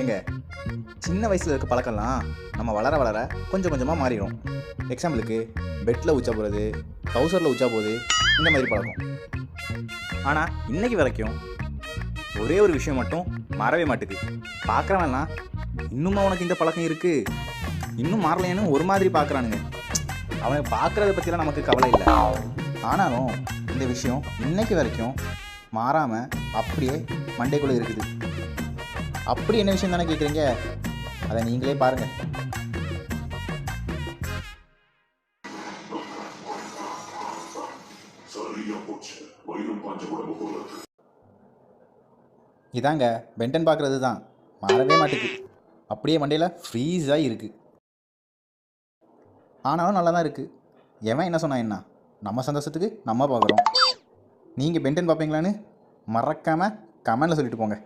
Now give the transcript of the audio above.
ஏங்க, சின்ன வயசில் இருக்க பழக்கம்லாம் நம்ம வளர வளர கொஞ்சம் கொஞ்சமாக மாறிடும். எக்ஸாம்பிளுக்கு பெட்டில் உச்சா போகிறது, ட்ரௌசரில் உச்சா போகுது, இந்த மாதிரி பழக்கம். ஆனால் இன்னைக்கு வரைக்கும் ஒரே ஒரு விஷயம் மட்டும் மாறவே மாட்டுது. பார்க்குறவன்லாம் இன்னுமா உனக்கு இந்த பழக்கம் இருக்குது, இன்னும் மாறலையானு ஒரு மாதிரி பார்க்குறானுங்க. அவனுக்கு பார்க்குறத பற்றிலாம் நமக்கு கவலை இல்லை. ஆனாலும் இந்த விஷயம் இன்னைக்கு வரைக்கும் மாறாமல் அப்படியே மண்டைக்குள்ளே இருக்குது. அப்படி என்ன விஷயம் தானே கேட்குறீங்க? அதை நீங்களே பாருங்கள். இதாங்க பென்டன் பார்க்குறது தான், மாறவே மாட்டுக்கு, அப்படியே மண்டையில் ஃப்ரீஸாக இருக்குது. ஆனாலும் நல்லா தான் இருக்குது. எவன் என்ன சொன்னா என்ன, நம்ம சந்தோஷத்துக்கு நம்ம பார்க்குறோம். நீங்கள் பென்டன் பார்ப்பீங்களான்னு மறக்காமல் கமெண்டில் சொல்லிட்டு போங்க.